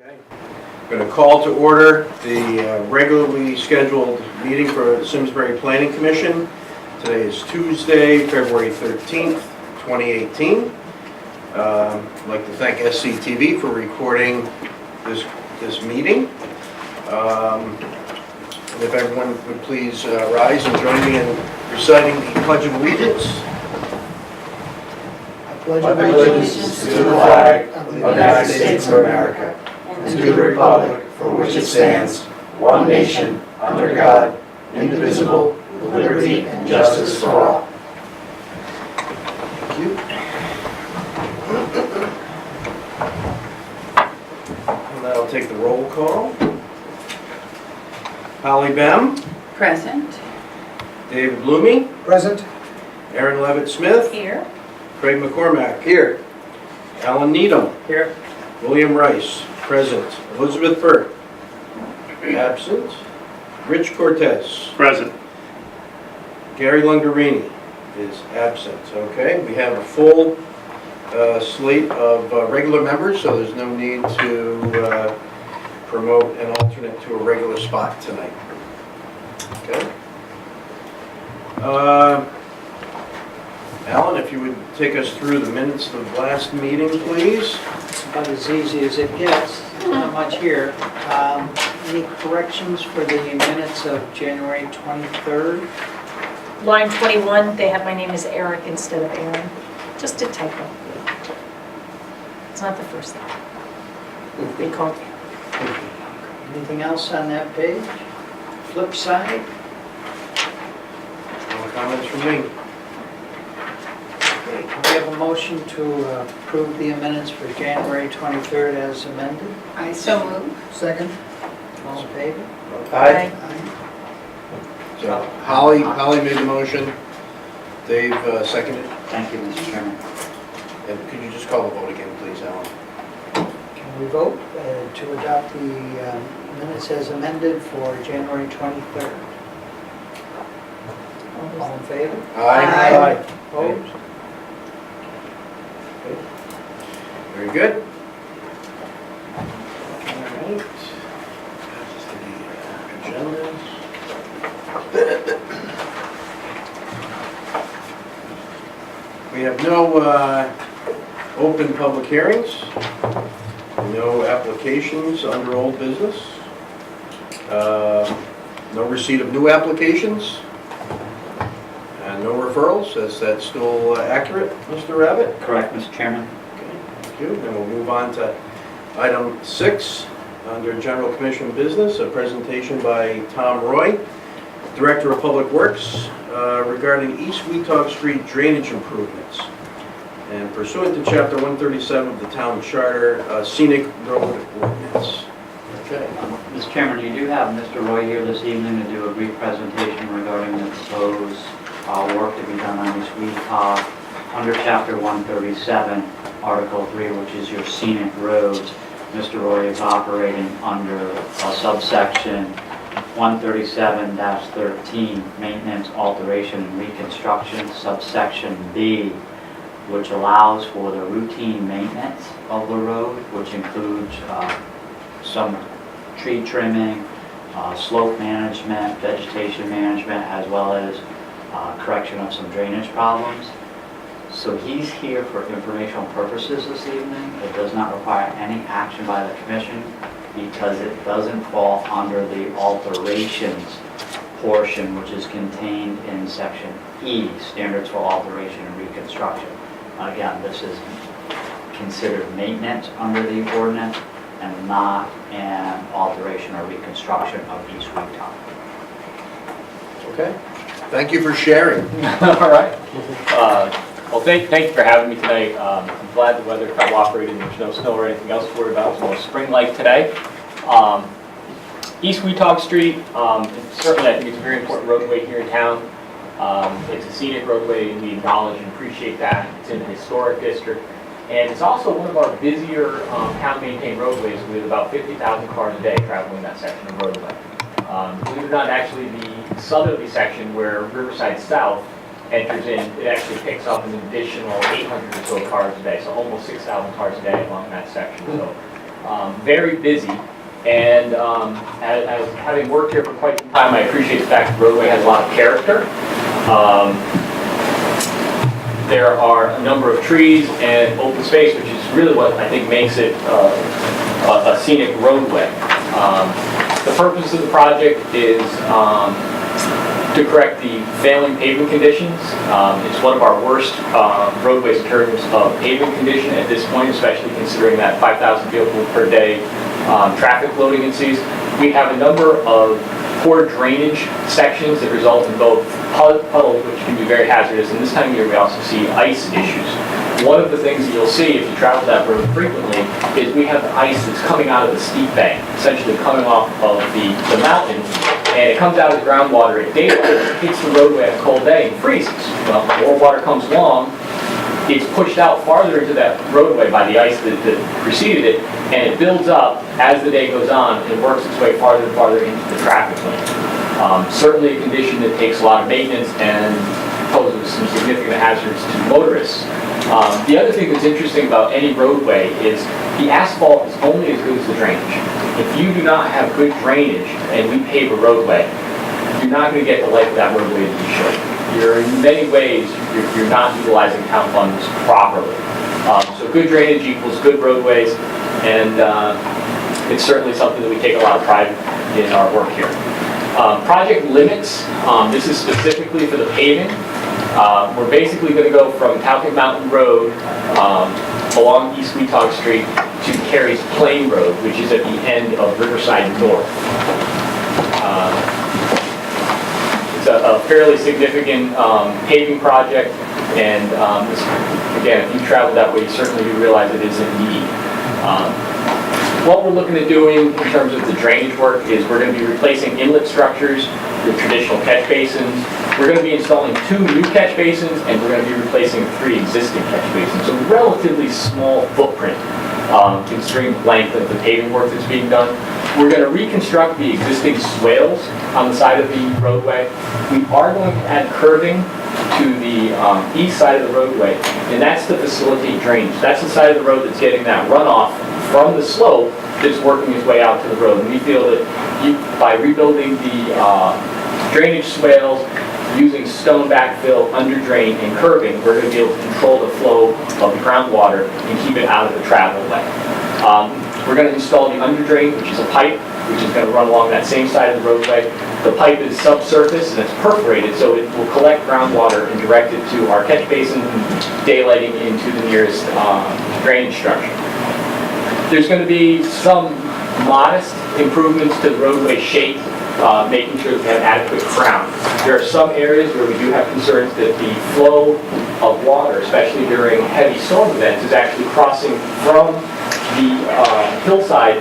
Okay. I'm going to call to order the regularly scheduled meeting for the Simsbury Planning Commission. Today is Tuesday, February 13th, 2018. I'd like to thank SCTV for recording this meeting. And if everyone would please rise and join me in reciting the Pledge of Allegiance. I pledge allegiance to the flag of the United States of America and to the republic for which it stands, one nation, under God, indivisible, with liberty and justice for all. Thank you. And I'll take the roll call. Holly Bem, Present. David Blumey, Present. Aaron Levitt-Smith, Here. Craig McCormack. Here. Alan Needham. Here. William Rice, present. Elizabeth Burt, absent. Rich Cortez. Present. Gary Lungarini is absent. Okay, we have a full slate of regular members, so there's no need to promote an alternate to a regular spot tonight. Okay. Alan, if you would take us through the minutes of the last meeting, please. It's about as easy as it gets. There's not much here. Any corrections for the minutes of January 23rd? Line 21, they have my name as Eric instead of Aaron. Just a typo. It's not the first thing. They called you. Anything else on that page? Flip side? No comments from me. Okay, can we have a motion to approve the minutes for January 23rd as amended? I so move. Second. All in favor? Aye. So Holly made the motion. Dave seconded. Thank you, Mr. Chairman. And could you just call the vote again, please, Alan? Can we vote to adopt the minutes as amended for January 23rd? All in favor? Aye. Opposed? Very good. All right. Just the agendas. We have no open public hearings, no applications under old business, no receipt of new applications, and no referrals. Is that still accurate, Mr. Rabbit? Correct, Mr. Chairman. Thank you. Then we'll move on to item 6, under General Commission Business, a presentation by Tom Roy, Director of Public Works, regarding East Weetog Street drainage improvements. And pursuant to Chapter 137 of the Town Charter, Scenic Road Ordinance. Okay. Mr. Chairman, you do have Mr. Roy here this evening to do a brief presentation regarding the proposed work to be done on East Weetog under Chapter 137, Article 3, which is your scenic roads. Mr. Roy is operating under a subsection 137-13, maintenance, alteration, and reconstruction, subsection B, which allows for the routine maintenance of the road, which includes some tree trimming, slope management, vegetation management, as well as correction of some drainage problems. So he's here for informational purposes this evening. It does not require any action by the commission because it doesn't fall under the alterations portion, which is contained in section E, standards for alteration and reconstruction. Again, this is considered maintenance under the ordinance and not an alteration or reconstruction of East Weetog. Okay. Thank you for sharing. All right. Well, thank you for having me tonight. I'm glad the weather cooperated and there's no snow or anything else to worry about. It's more spring-like today. East Weetog Street, certainly I think it's a very important roadway here in town. It's a scenic roadway, and we acknowledge and appreciate that. It's in the historic district. And it's also one of our busier town-maintained roadways with about 50,000 cars a day traveling that section of roadway. Believe it or not, actually the southerly section where Riverside South enters in, it actually picks up an additional 800 or so cars a day, so almost 6,000 cars a day along that section. So very busy. And as having worked here for quite some time, I appreciate the fact the roadway has a lot of character. There are a number of trees and open space, which is really what I think makes it a scenic roadway. The purpose of the project is to correct the failing paving conditions. It's one of our worst roadways in terms of paving condition at this point, especially considering that 5,000 vehicles per day traffic loading it sees. We have a number of poor drainage sections that result in both puddles, which can be very hazardous, and this time of year we also see ice issues. One of the things that you'll see if you travel that road frequently is we have ice that's coming out of the steep bank, essentially coming off of the mountain, and it comes out of the groundwater at daylight, hits the roadway on a cold day and freezes. Well, more water comes along, it's pushed out farther into that roadway by the ice that preceded it, and it builds up as the day goes on and works its way farther and farther into the traffic lane. Certainly a condition that takes a lot of maintenance and poses some significant hazards to motorists. The other thing that's interesting about any roadway is the asphalt is only as good as the drainage. If you do not have good drainage and we pave a roadway, you're not going to get the life of that roadway that you should. You're in many ways, you're not utilizing town funds properly. So good drainage equals good roadways, and it's certainly something that we take a lot of pride in our work here. Project limits, this is specifically for the paving. We're basically going to go from Talcott Mountain Road along East Weetog Street to Carey's Plain Road, which is at the end of Riverside North. It's a fairly significant paving project, and again, if you travel that way, you certainly do realize it is in need. What we're looking at doing in terms of the drainage work is we're going to be replacing inlet structures with traditional catch basins. We're going to be installing 2 new catch basins, and we're going to be replacing 3 existing catch basins. So relatively small footprint considering the length of the paving work that's being done. We're going to reconstruct the existing swales on the side of the roadway. We are going to add curbing to the east side of the roadway, and that's to facilitate drainage. That's the side of the road that's getting that runoff from the slope that's working its way out to the road. And we feel that by rebuilding the drainage swales, using stone backfill, under drain, and curbing, we're going to be able to control the flow of the groundwater and keep it out of the travel way. We're going to install the under drain, which is a pipe, which is going to run along that same side of the roadway. The pipe is subsurface and it's perforated, so it will collect groundwater and direct it to our catch basin, daylighting into the nearest drainage structure. There's going to be some modest improvements to the roadway shape, making sure that we have adequate crown. There are some areas where we do have concerns that the flow of water, especially during heavy storm events, is actually crossing from the hillside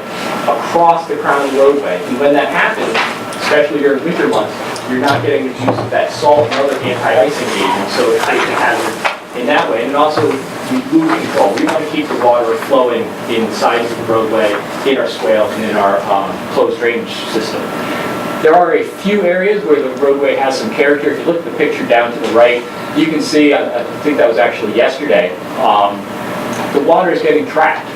across the crown of the roadway. And when that happens, especially during winter months, you're not getting the use of that salt and other anti-icing agents, so it's a hazard in that way. And also, we lose control. We want to keep the water flowing in the sides of the roadway, in our swales, and in our closed drainage system. There are a few areas where the roadway has some character. If you look at the picture down to the right, you can see, I think that was actually yesterday, the water is getting trapped.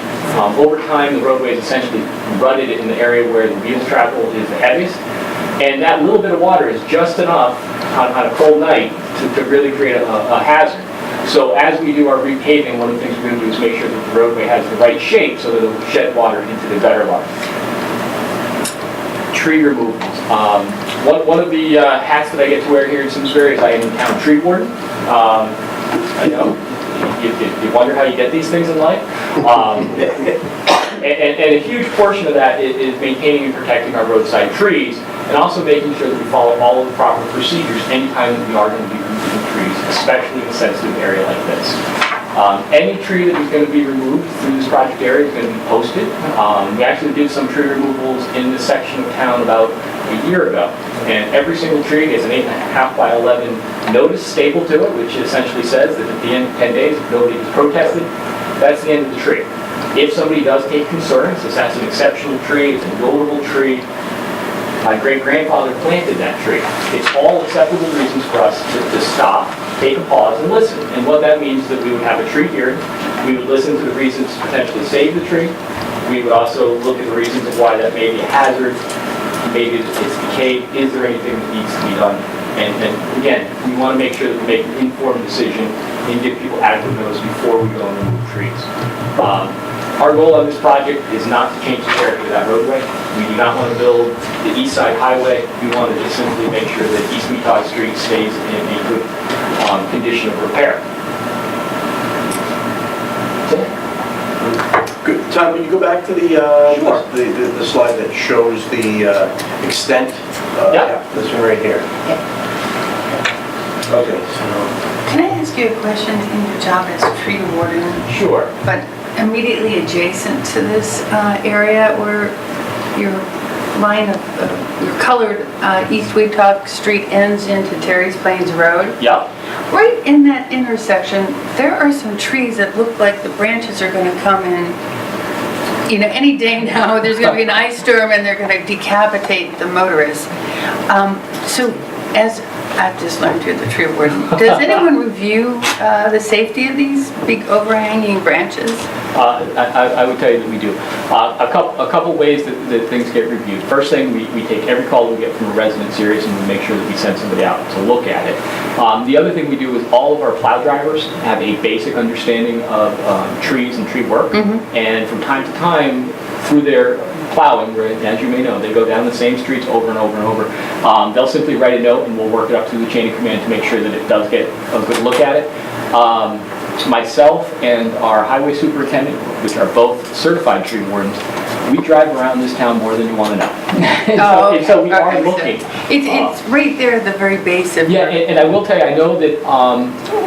Over time, the roadway is essentially rutted in the area where the wheels travel is the heaviest. And that little bit of water is just enough on a cold night to really create a hazard. So as we do our repaving, one of the things we're going to do is make sure that the roadway has the right shape so that it will shed water into the gutter line. Tree removals. One of the hats that I get to wear here in Simsbury is I am in town tree warden. I know, you wonder how you get these things in life. And a huge portion of that is maintaining and protecting our roadside trees, and also making sure that we follow all of the proper procedures anytime that we are going to be removing trees, especially in a sensitive area like this. Any tree that is going to be removed through this project area is going to be posted. We actually did some tree removals in this section of town about a year ago, and every single tree has an 8.5 by 11 notice stapled to it, which essentially says that at the end of 10 days, if nobody has protested, that's the end of the tree. If somebody does take concerns, if that's an exceptional tree, it's a notable tree, my great-grandfather planted that tree. It's all acceptable reasons for us to stop, take a pause, and listen. And what that means is that we would have a tree hearing, we would listen to the reasons to potentially save the tree, We would also look at the reasons of why that may be a hazard, maybe it's decayed, is there anything that needs to be done? And again, we want to make sure that we make an informed decision and give people adequate notice before we go and remove trees. Our goal on this project is not to change the character of that roadway. We do not want to build the East Side Highway. We want to just simply make sure that East Weetah Street stays in a good condition of repair. Good. Tom, will you go back to the, Sure. the slide that shows the extent? Yeah. This one right here. Okay, so, Can I ask you a question in your job as tree warden, Sure. but immediately adjacent to this area where your line of, your colored East Weetah Street ends into Terry's Plains Road? Yeah. Right in that intersection, there are some trees that look like the branches are going to come in, you know, any day now. There's going to be an ice storm and they're going to decapitate the motorists. So as I've just learned you're the tree warden, does anyone review the safety of these big overhanging branches? I would tell you that we do. A couple ways that things get reviewed. First thing, we take every call we get from a resident serious and we make sure that we send somebody out to look at it. The other thing we do is all of our plow drivers have a basic understanding of trees and tree work. And from time to time, through their plowing, right, as you may know, they go down the same streets over and over and over. They'll simply write a note and we'll work it up through the chain of command to make sure that it does get a good look at it. Myself and our highway superintendent, which are both certified tree wardens, we drive around this town more than you want to know. And so we are looking. It's right there at the very base of Yeah, and I will tell you, I know that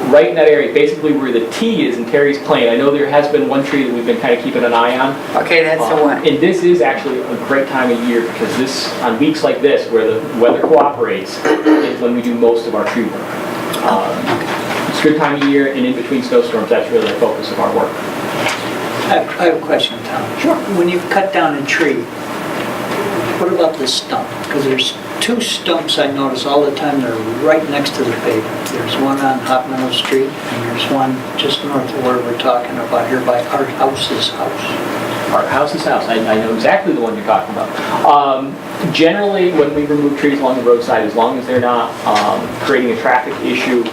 right in that area, basically where the T is in Terry's Plain, I know there has been one tree that we've been kind of keeping an eye on. Okay, that's the one. And this is actually a great time of year because this, on weeks like this, where the weather cooperates, is when we do most of our tree work. It's a good time of year, and in between snowstorms, that's really the focus of our work. I have a question, Tom. Sure. When you cut down a tree, what about the stump? Because there's two stumps I notice all the time, they're right next to the pavement. There's one on Hot Meadow Street, and there's one just north of where we're talking about here by Art House's house. Art House's house, I know exactly the one you're talking about. Generally, when we remove trees along the roadside, as long as they're not creating a traffic issue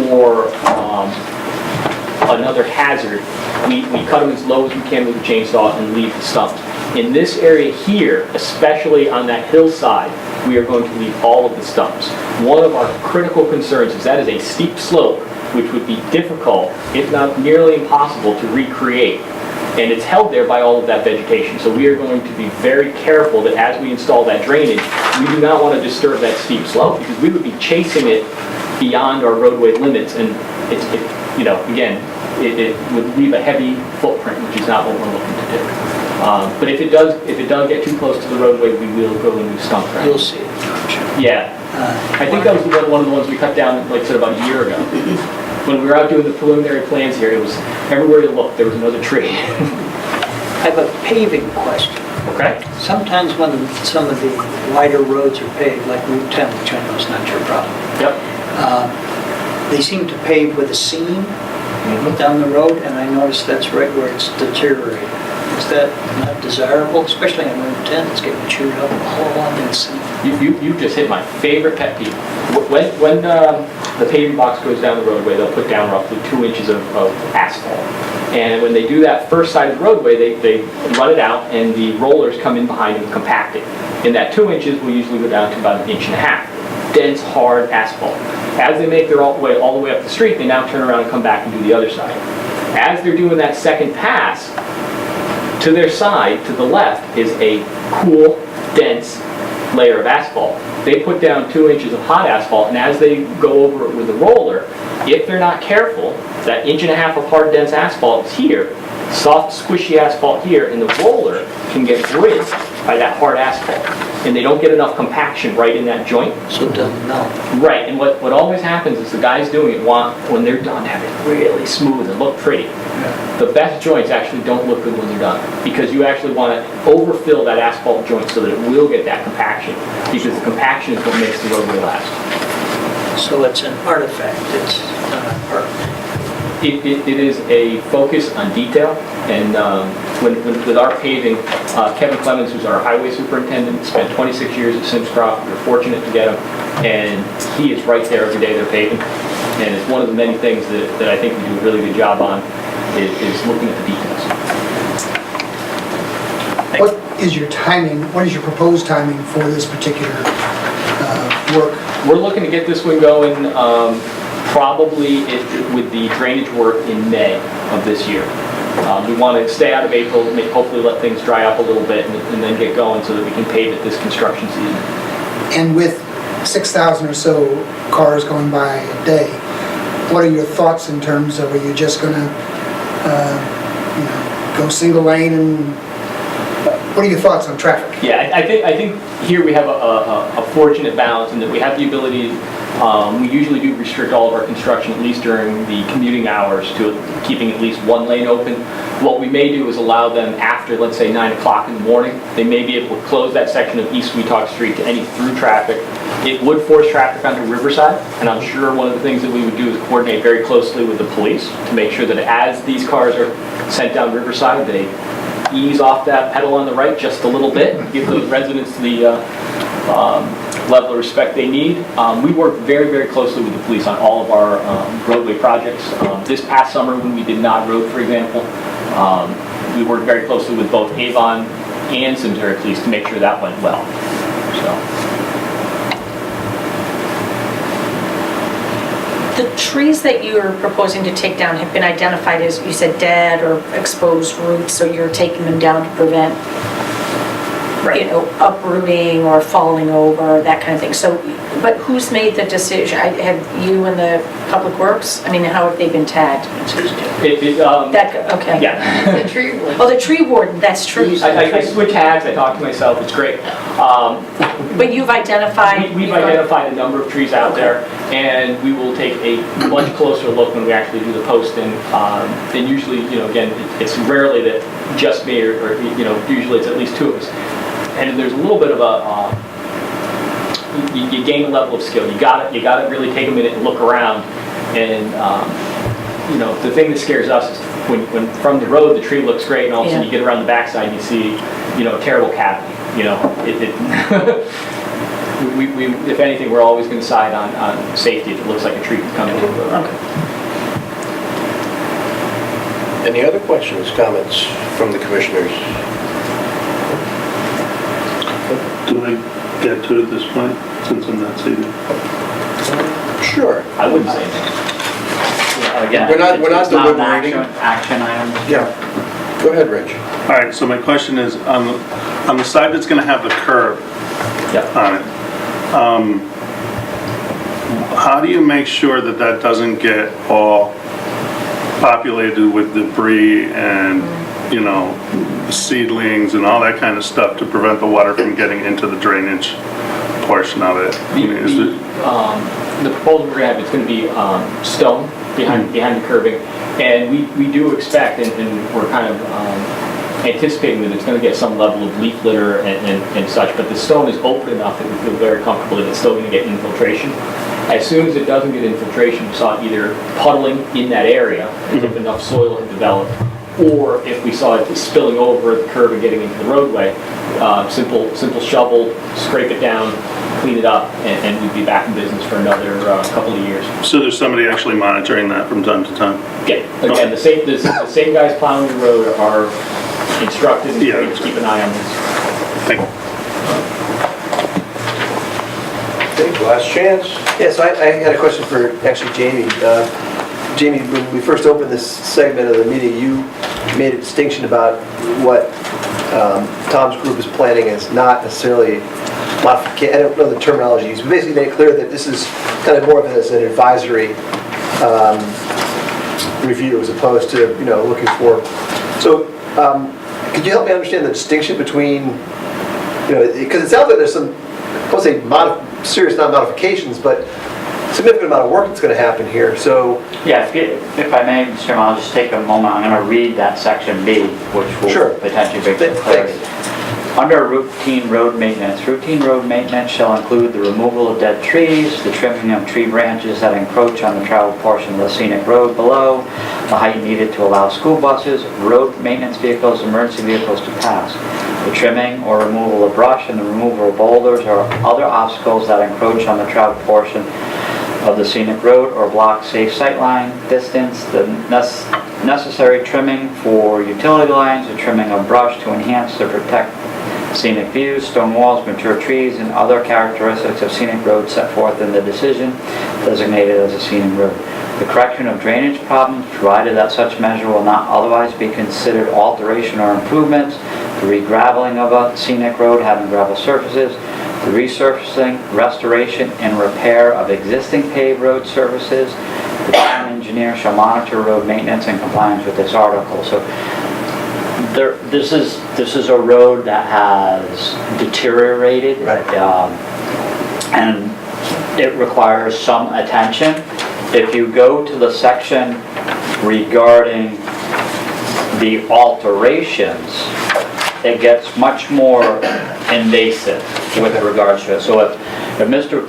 or another hazard, we cut them as low as we can with a chainsaw and leave the stump. In this area here, especially on that hillside, we are going to leave all of the stumps. One of our critical concerns is that is a steep slope, which would be difficult, if not nearly impossible, to recreate. And it's held there by all of that vegetation. So we are going to be very careful that as we install that drainage, we do not want to disturb that steep slope because we would be chasing it beyond our roadway limits. And it would leave a heavy footprint, which is not what we're looking to do. But if it does get too close to the roadway, we will go and do stump ground. You'll see it, don't you? Yeah. I think that was one of the ones we cut down, like I said, about a year ago. When we were out doing the preliminary plans here, it was everywhere you looked, there was another tree. I have a paving question. Okay. Sometimes when some of the wider roads are paved, like Route 10, which I know is not your problem, Yep. they seem to pave with a seam down the road, and I noticed that's right where it's deteriorating. Is that not desirable, especially on Route 10? It's getting chewed up all along that seam. You just hit my favorite pet peeve. When the paving box goes down the roadway, they'll put down roughly 2 inches of asphalt. And when they do that first side of the roadway, they run it out and the rollers come in behind and compact it. And that 2 inches will usually go down to about 1.5 inches. Dense, hard asphalt. As they make their way all the way up the street, they now turn around and come back and do the other side. As they're doing that second pass, to their side, to the left, is a cool, dense layer of asphalt. They put down 2 inches of hot asphalt, and as they go over it with the roller, if they're not careful, that 1.5 inches of hard, dense asphalt is here, soft, squishy asphalt here, and the roller can get bridged by that hard asphalt. And they don't get enough compaction right in that joint. So it doesn't melt. Right, and what always happens is the guys doing it want, when they're done, have it really smooth and look pretty. The best joints actually don't look good when they're done, because you actually want to overfill that asphalt joint so that it will get that compaction, because the compaction is what makes the roadway last. So it's an artifact, it's not a part. It is a focus on detail, and with our paving, Kevin Clemens, who's our highway superintendent, spent 26 years at Simscroft. We were fortunate to get him, and he is right there every day they're paving. And it's one of the many things that I think we do a really good job on, is looking at the details. What is your timing, what is your proposed timing for this particular work? We're looking to get this one going probably with the drainage work in May of this year. We want to stay out of April, hopefully let things dry up a little bit, and then get going so that we can pave it this construction season. And with 6,000 or so cars going by a day, what are your thoughts in terms of, are you just going to go single lane, and what are your thoughts on traffic? Yeah, I think here we have a fortunate balance in that we have the ability, we usually do restrict all of our construction, at least during the commuting hours, to keeping at least one lane open. What we may do is allow them after, let's say, 9 o'clock in the morning, they may be able to close that section of East Weetach Street to any through traffic. It would force traffic onto Riverside, and I'm sure one of the things that we would do is coordinate very closely with the police to make sure that as these cars are sent down Riverside, they ease off that pedal on the right just a little bit, give those residents the level of respect they need. We work very, very closely with the police on all of our roadway projects. This past summer, when we did Nod Road, for example, we worked very closely with both Avon and Simsbury Police to make sure that went well. So. The trees that you're proposing to take down have been identified as, you said, dead or exposed roots, so you're taking them down to prevent, uprooting or falling over, that kind of thing. So, but who's made the decision? Have you and the Public Works? I mean, how have they been tagged? Okay. Yeah. The tree would. Oh, the tree warden, that's true. I switch hats, I talk to myself, it's great. But you've identified... We've identified a number of trees out there, and we will take a much closer look when we actually do the posting. And usually, again, it's rarely that just me or usually it's at least two of us. And there's a little bit of a, you gain a level of skill. You got to really take a minute and look around. And, the thing that scares us is when from the road the tree looks great, and all of a sudden you get around the backside and you see, a terrible cavity. We, if anything, we're always going to side on safety if it looks like a tree coming into the road. Okay. Any other questions, comments from the commissioners? Do I get to it at this point, since I'm not seated? Sure. I wouldn't say anything. Again, We're not it's not an deliberating. action item. Yeah. Go ahead, Rich. All right, so my question is, on the side that's going to have the curb on it, how do you make sure that that doesn't get all populated with debris and, seedlings and all that kind of stuff to prevent the water from getting into the drainage portion of it? The proposal we're going to have, it's going to be stone behind the curbing, and we do expect, and we're kind of anticipating that it's going to get some level of leaf litter and such, but the stone is open enough that we feel very comfortable that it's still going to get infiltration. As soon as it doesn't get infiltration, we saw it either puddling in that area, as if enough soil had developed, or if we saw it spilling over the curb and getting into the roadway, simple shovel, scrape it down, clean it up, and we'd be back in business for another couple of years. So there's somebody actually monitoring that from time to time? Again, the same guys plowing the road are instructed and trained to keep an eye on this. Thank you. Okay, last chance. Yes, I had a question for actually Jamie. Jamie, when we first opened this segment of the meeting, you made a distinction about what Tom's group is planning as not necessarily modification. I don't know the terminology, but basically made it clear that this is kind of more of as an advisory review as opposed to looking for. So could you help me understand the distinction between because it sounds like there's some, I won't say serious non-modifications, but significant amount of work that's going to happen here. So Yeah, if I may, Mr. Chairman, I'll just take a moment. I'm going to read that section B, which will Sure. potentially bring some clarity. Under routine road maintenance shall include the removal of dead trees, the trimming of tree branches that encroach on the traveled portion of the scenic road below, the height needed to allow school buses, road maintenance vehicles, emergency vehicles to pass, the trimming or removal of brush and the removal of boulders or other obstacles that encroach on the traveled portion of the scenic road or block safe sightline distance, the necessary trimming for utility lines, the trimming of brush to enhance or protect scenic views, stone walls, mature trees, and other characteristics of scenic roads set forth in the decision designated as a scenic road. The correction of drainage problems, provided that such measure will not otherwise be considered alteration or improvements, the re-graveling of a scenic road having gravel surfaces, the resurfacing, restoration, and repair of existing paved road surfaces. The town engineer shall monitor road maintenance in compliance with this article. So this is a road that has deteriorated, Right. and it requires some attention. If you go to the section regarding the alterations, it gets much more invasive with regards to it. So if Mr.,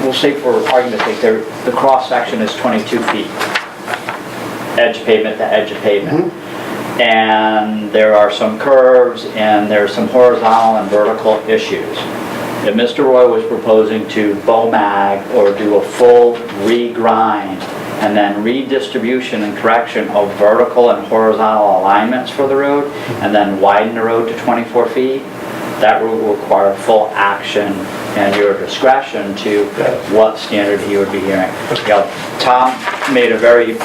we'll say for argument's sake, the cross section is 22 feet, edge pavement to edge of pavement. And there are some curves and there's some horizontal and vertical issues. If Mr. Roy was proposing to BOMAG or do a full regrind and then redistribution and correction of vertical and horizontal alignments for the road and then widen the road to 24 feet, that will require full action and your discretion to what standard he would be hearing. You know, Tom made a very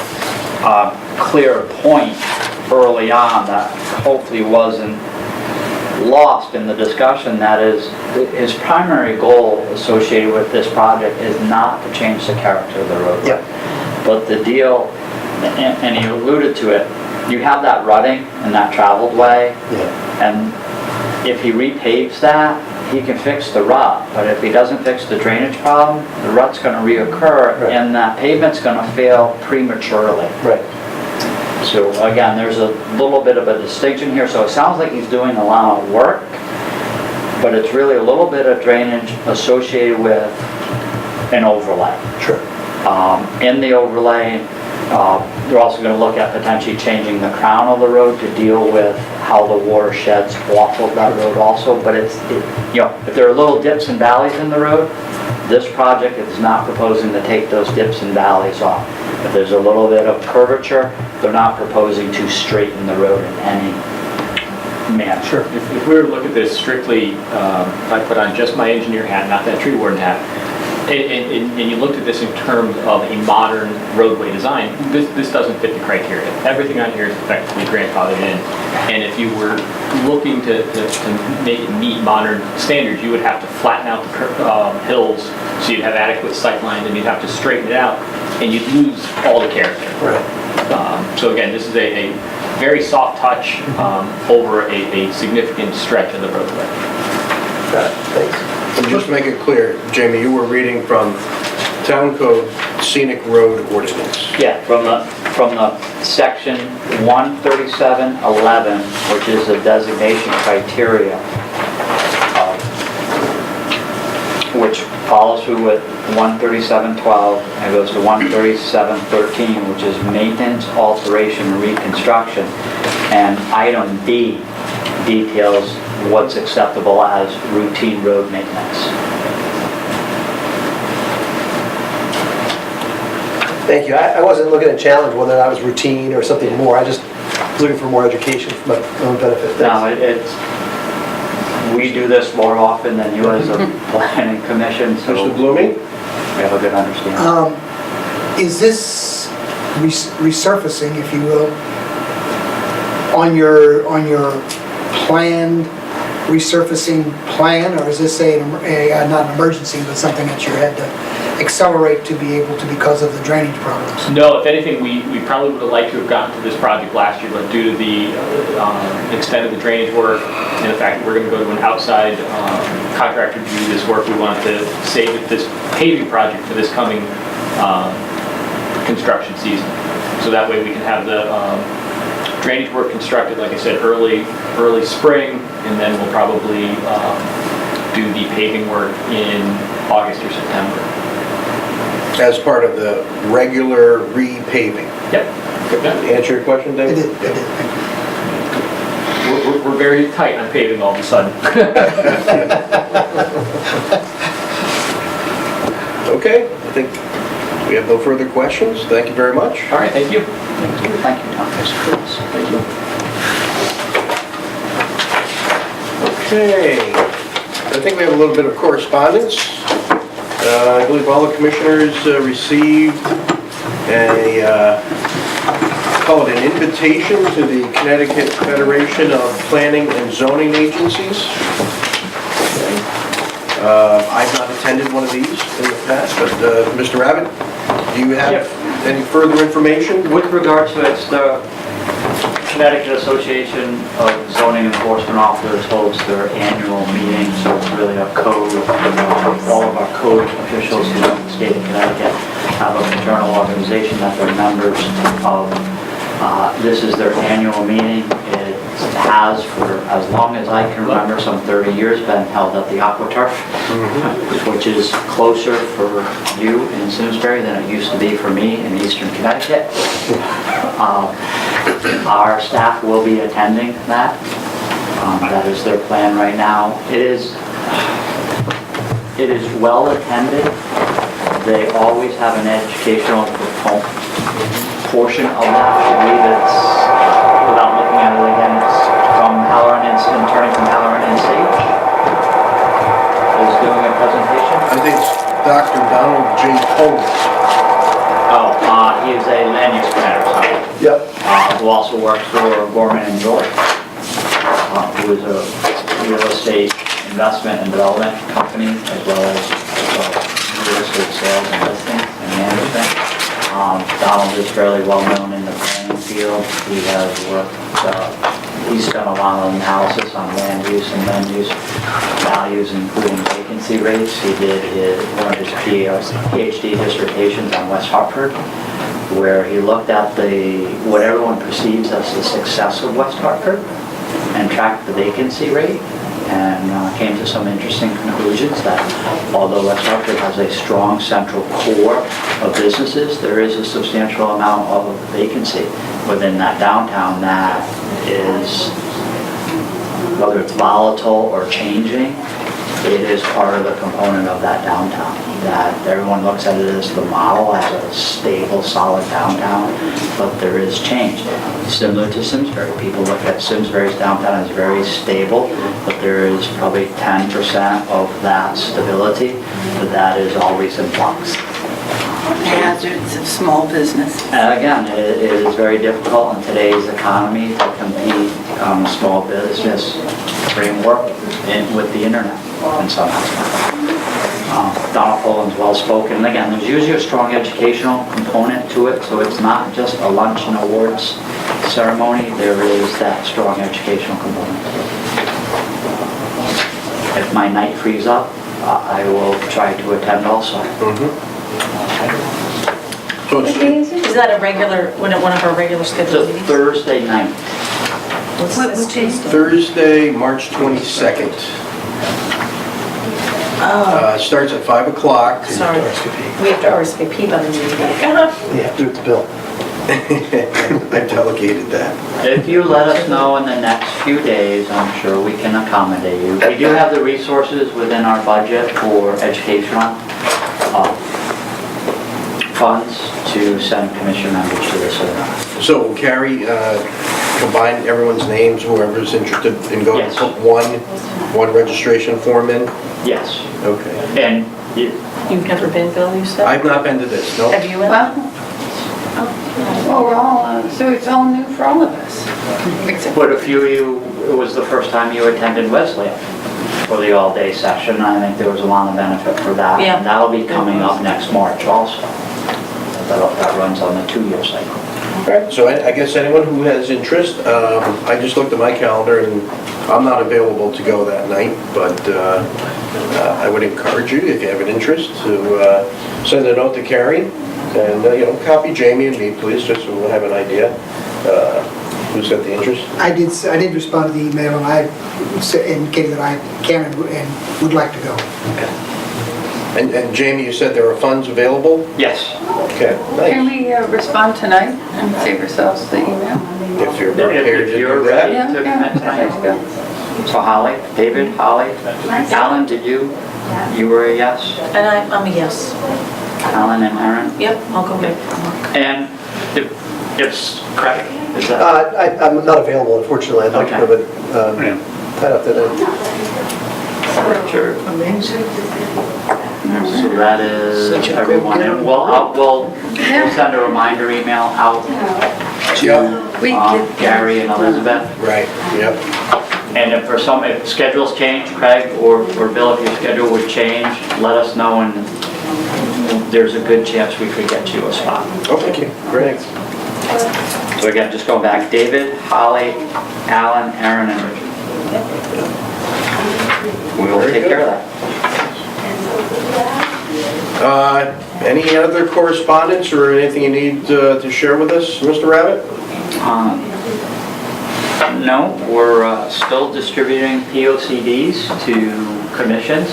clear point early on that hopefully wasn't lost in the discussion, that is, his primary goal associated with this project is not to change the character of the roadway. Yep. But the deal, and he alluded to it, you have that rutting and that traveled way, and if he repaves that, he can fix the rut. But if he doesn't fix the drainage problem, the rut's going to reoccur, Right. and that pavement's going to fail prematurely. Right. So again, there's a little bit of a distinction here. So it sounds like he's doing a lot of work, but it's really a little bit of drainage associated with an overlay. Sure. In the overlay, they're also going to look at potentially changing the crown of the road to deal with how the water sheds off of that road also. But you know, if there are little dips and valleys in the road, this project is not proposing to take those dips and valleys off. If there's a little bit of curvature, they're not proposing to straighten the road in any manner. Sure. If we were to look at this strictly, if I put on just my engineer hat, not that tree warden hat, and you looked at this in terms of a modern roadway design, this doesn't fit the criteria. Everything on here is effectively grandfathered in. And if you were looking to make it meet modern standards, you would have to flatten out the hills so you'd have adequate sight lines, and you'd have to straighten it out, and you'd lose all the character. Right. So again, this is a very soft touch over a significant stretch of the roadway. Got it. Thanks. And just to make it clear, Jamie, you were reading from Town Code Scenic Road Ordinance. Yeah, from the section 13711, which is the designation criteria, which follows through with 13712 and goes to 13713, which is maintenance, alteration, and reconstruction. And item B details what's acceptable as routine road maintenance. Thank you. I wasn't looking to challenge whether that was routine or something more. I just was looking for more education for my own benefit. No, it's, we do this more often than you as a planning commission, so Mr. we Blooming? have a good understanding. Is this resurfacing, if you will, on your planned resurfacing plan, or is this not an emergency, but something that you had to accelerate to be able to because of the drainage problems? No, if anything, we probably would have liked to have gotten to this project last year, but due to the extent of the drainage work and the fact that we're going to go to an outside contractor to do this work, we wanted to save this paving project for this coming construction season. So that way we can have the drainage work constructed, like I said, early spring, and then we'll probably do the paving work in August or September. As part of the regular repaving. Yep. Good. Answer your question, I David? did, thank you. We're very tight on paving all of a sudden. Okay, I think we have no further questions. Thank you very much. All right, thank you. Thank you, Tom. Thank you. Okay, I think we have a little bit of correspondence. I believe all the commissioners received call it an invitation to the Connecticut Federation of Planning and Zoning Agencies. I've not attended one of these in the past, but Mr. Abbott, do you have any further information? With regard to it, it's the Connecticut Association of Zoning Enforcement Officers holds their annual meeting, so it's really a code. All of our code officials in the state of Connecticut have a fraternal organization that they're members of. This is their annual meeting. It has, for as long as I can remember, some 30 years, been held at the AquaTurf, which is closer for you in Simsbury than it used to be for me in eastern Connecticut. Our staff will be attending that. That is their plan right now. It is well attended. They always have an educational portion of that. I believe it's, without looking at it again, it's from Halloran and turning from Halloran and Sage is doing a presentation. I think it's Dr. Donald J. Polis. Oh, he is a land use planner, sorry. Yep. Who also works for Gorman and George, who is a real estate investment and development company, as well as real estate sales and listing and management. Donald is fairly well known in the planning field. He has worked, he's done a lot of analysis on land use and land use values, including vacancy rates. He did one of his PhD dissertations on West Hartford, where he looked at what everyone perceives as the success of West Hartford and tracked the vacancy rate, and came to some interesting conclusions that although West Hartford has a strong central core of businesses, there is a substantial amount of vacancy within that downtown that is, whether it's volatile or changing, it is part of the component of that downtown. That everyone looks at it as the model, as a stable, solid downtown, but there is change. Similar to Simsbury, people look at Simsbury's downtown as very stable, but there is probably 10% of that stability that is always in flux. Hazards of small business. And again, it is very difficult in today's economy to compete on the small business framework with the internet in some aspects. Donald Poland's well-spoken, and again, there's usually a strong educational component to it, so it's not just a lunch and awards ceremony, there is that strong educational component to it. If my night frees up, I will try to attend also. So it's Is that a regular, one of our regular It's scheduled a meetings? Thursday night. What's What this day? Tuesday? Thursday, March 22nd. Oh, Starts at 5 o'clock. sorry. We have to RSVP by the meeting. Yeah, do it to Bill. I've delegated that. If you let us know in the next few days, I'm sure we can accommodate you. We do have the resources within our budget for educational funds to send commission members to this event. So will Carrie combine everyone's names, whoever's interested in going, Yes. put one registration form in? Yes, Okay. and You've never been, Bill, you said? I've not been to this, no. Have you been? Well, we're all, so it's all new for all of us. Except but a few of you, it was the first time you attended Wesleyan for the all-day session. I think there was a lot of benefit for that. Yeah. And that'll be coming up next March also. That runs on the 2-year cycle. Right, so I guess anyone who has interest, I just looked at my calendar and I'm not available to go that night, but I would encourage you, if you have an interest, to send a note to Carrie and, copy Jamie and me, please, just so we'll have an idea. Who's got the interest? I did respond to the email, and I indicated that I can and would like to go. And Jamie, you said there are funds available? Yes. Okay, Can nice. we respond tonight and save ourselves the email? If you're prepared to If you're do ready that. to commit Let's tonight. go. So Holly, David, Holly, Alan, you were a yes? And I'm a yes. Alan and Aaron? Yep, I'll go back. And if Craig, is that? I'm not available, unfortunately. I'd like to go, but tied up that night. Sure. So that is Such a good everyone, and we'll send a reminder email out Yep, We to could, Gary and Elizabeth. right, yep. And if schedules change, Craig or Bill, if your schedule would change, let us know, and there's a good chance we could get you a spot. Okay, great. So again, just going back, David, Holly, Alan, Aaron, and Richard. We will Very take good. care of that. Any other correspondence or anything you need to share with us, Mr. Rabbit? No, we're still distributing POCDs to commissions.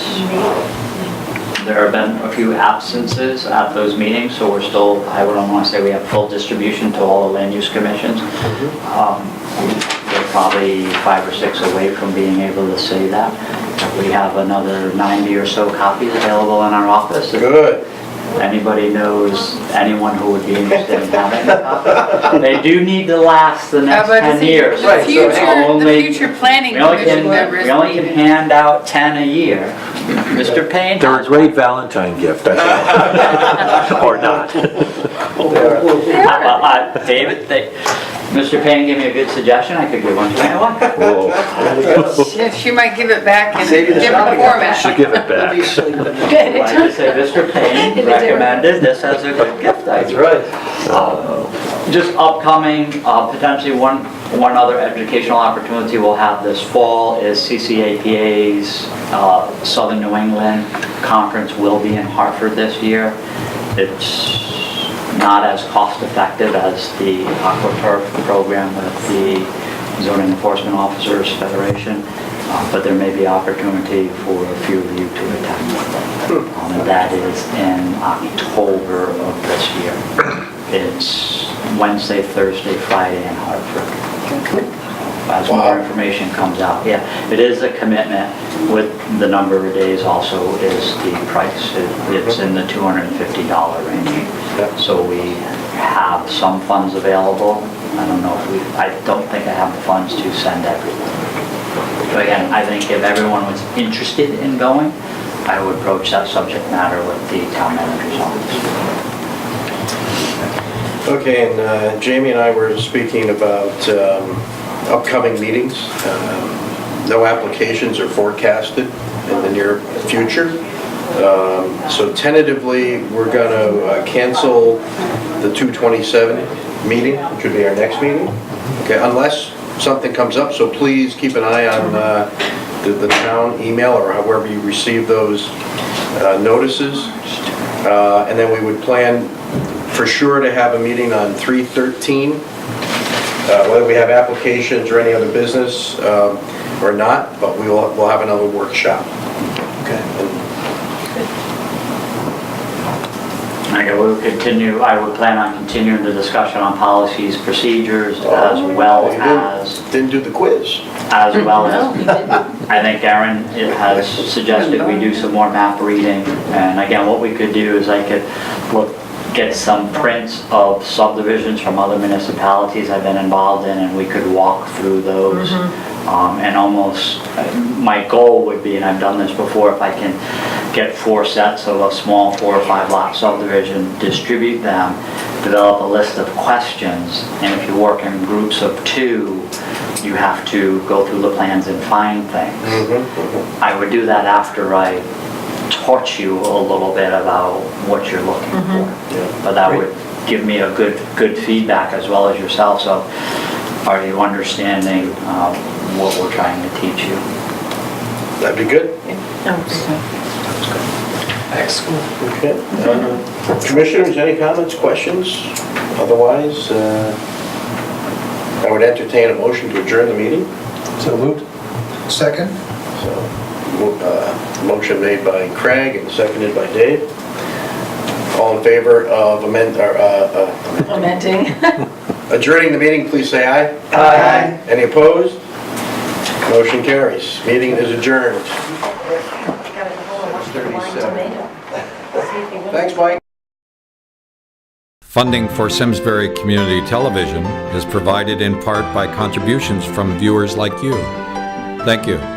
There have been a few absences at those meetings, so we're still, I wouldn't want to say we have full distribution to all the land use commissions. We're probably 5 or 6 away from being able to say that. We have another 90 or so copies available in our office. If Good. anybody knows anyone who would be interested in having a copy. They do need to last the how next about 10 the years. the future, the Only- future planning We only commission members? we only can hand out 10 a year. Mr. Payne They're a has great Valentine gift, I think. Or not. David, Mr. Payne gave me a good suggestion, I could give one to anyone. Whoa. Yeah, she might give it back in Save you the different shopping. format. Should give it back. I just say Mr. Payne recommended this as a good gift That's idea. right. Just upcoming, potentially one other educational opportunity we'll have this fall is CCAPA's Southern New England Conference will be in Hartford this year. It's not as cost effective as the AquaTurf program with the Zoning Enforcement Officers Federation, but there may be opportunity for a few of you to attend. And that is in October of this year. It's Wednesday, Thursday, Friday in Hartford. As more information comes out, yeah, it is a commitment with the number of days also is the price. It's in the $250 range. So we have some funds available. I don't know if I don't think I have the funds to send everyone. But again, I think if everyone was interested in going, I would approach that subject matter with the town manager's office. Okay, and Jamie and I were speaking about upcoming meetings. No applications are forecasted in the near future. So tentatively, we're going to cancel the 2/27 meeting, which would be our next meeting. Okay, unless something comes up, so please keep an eye on the town email or however you receive those notices. And then we would plan for sure to have a meeting on 3/13, whether we have applications or any other business or not, but we'll have another workshop. Okay. I will continue, I would plan on continuing the discussion on policies, procedures, as well as, Didn't do the quiz. I think Aaron has suggested we do some more map reading. And again, what we could do is I could get some prints of subdivisions from other municipalities I've been involved in, and we could walk through those. And almost, my goal would be, and I've done this before, if I can get 4 sets of a small 4 or 5 lot subdivision, distribute them, develop a list of questions, and if you work in groups of 2, you have to go through the plans and find things. I would do that after I taught you a little bit about what you're looking for. But that would give me a good feedback as well as yourself. So are you understanding what we're trying to teach you? That'd be good. Excellent. Okay. Commissioners, any comments, questions? Otherwise, I would entertain a motion to adjourn the meeting. So moved? Second? Motion made by Craig and seconded by Dave. All in favor of Lamenting. adjourning the meeting, please say aye. Aye. Any opposed? Motion carries. Meeting is adjourned. Thanks, Mike. Funding for Simsbury Community Television is provided in part by contributions from viewers like you. Thank you.